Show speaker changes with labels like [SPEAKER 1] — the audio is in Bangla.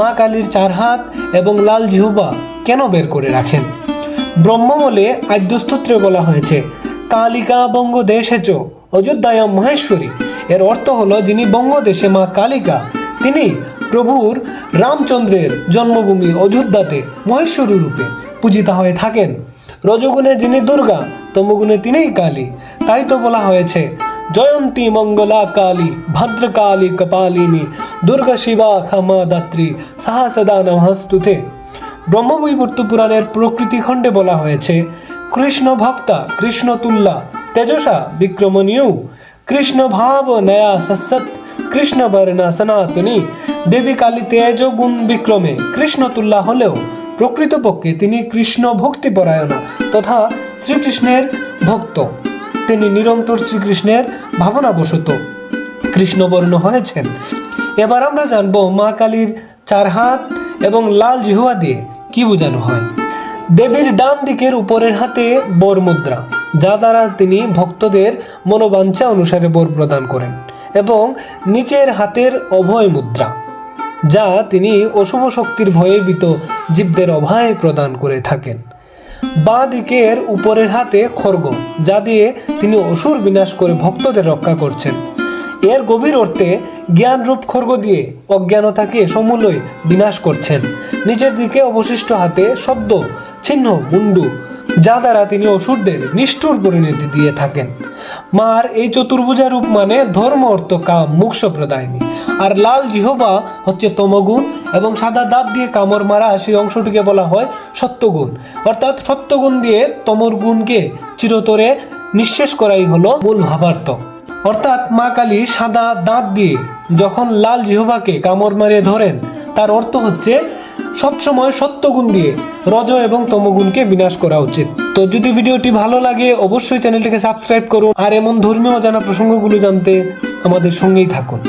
[SPEAKER 1] মা কালীর 4 হাত এবং লাল জিহ্বা কেন বের করে রাখেন? ব্রহ্মমূলে আদ্যস্তোত্রে বলা হয়েছে, কালিকা বঙ্গদেশে চ অযোধ্যায়াম মহেশ্বরী। এর অর্থ হলো, যিনি বঙ্গদেশে মা কালিকা, তিনি প্রভুর রামচন্দ্রের জন্মভূমি অযোধ্যাতে মহেশ্বরী রূপে পূজিতা হয়ে থাকেন। রজগুণে যিনি দুর্গা, তমগুণে তিনিই কালী। তাই তো বলা হয়েছে, জয়ন্তী মঙ্গলা কালী ভদ্রকালী কপালিনী দুর্গা শিবা ক্ষমা দাত্রী সাহা সদা নমস্তুতে। ব্রহ্মবৈবর্ত পুরাণের প্রকৃতি খণ্ডে বলা হয়েছে, কৃষ্ণ ভক্তা কৃষ্ণ তুল্লা তেজসা বিক্রমণীয় কৃষ্ণ ভাব নয়া সৎ কৃষ্ণ বর্ণা সনাতনী। দেবী কালী তেজ গুণ বিক্রমে কৃষ্ণ তুল্লা হলেও প্রকৃতপক্ষে তিনি কৃষ্ণ ভক্তিপরায়ণা তথা শ্রীকৃষ্ণের ভক্ত। তিনি নিরন্তর শ্রীকৃষ্ণের ভাবনাবশত কৃষ্ণবর্ণ হয়েছেন। এবার আমরা জানবো মা কালীর 4 হাত এবং লাল জিহ্বা দিয়ে কি বোঝানো হয়। দেবীর ডান দিকের উপরের হাতে বর মুদ্রা, যা দ্বারা তিনি ভক্তদের মনোবাঞ্ছা অনুসারে বর প্রদান করেন, এবং নিচের হাতের অভয় মুদ্রা, যা তিনি অশুভ শক্তির ভয়ে ভীত জীবদের অভয় প্রদান করে থাকেন। বাঁ দিকের উপরের হাতে খড়গ, যা দিয়ে তিনি অসুর বিনাশ করে ভক্তদের রক্ষা করছেন। এর গভীর অর্থে জ্ঞানরূপ খড়গ দিয়ে অজ্ঞানতাকে সমূলই বিনাশ করছেন। নিচের দিকে অবশিষ্ট হাতে শব্দ চিহ্ন মুন্ডু, যা দ্বারা তিনি অসুরদের নিষ্ঠুর পরিণতি দিয়ে থাকেন। মার এই চতুর্ভুজা রূপ মানে ধর্ম অর্থ কাম মোক্ষ প্রদায়িনী। আর লাল জিহ্বা হচ্ছে তমগুণ, এবং সাদা দাঁত দিয়ে কামড় মারা সেই অংশটিকে বলা হয় সত্যগুণ। অর্থাৎ সত্যগুণ দিয়ে তমর গুণকে চিরতরে নিঃশেষ করাই হলো মূল ভাবার্থ। অর্থাৎ মা কালী সাদা দাঁত দিয়ে যখন লাল জিহ্বাকে কামড় মারিয়ে ধরেন, তার অর্থ হচ্ছে সবসময় সত্যগুণ দিয়ে রজ এবং তমগুণকে বিনাশ করা উচিত। তো যদি ভিডিওটি ভালো লাগে অবশ্যই চ্যানেলটিকে সাবস্ক্রাইব করুন, আর এমন ধর্মীয় জানা প্রসঙ্গগুলো জানতে আমাদের সঙ্গেই থাকুন।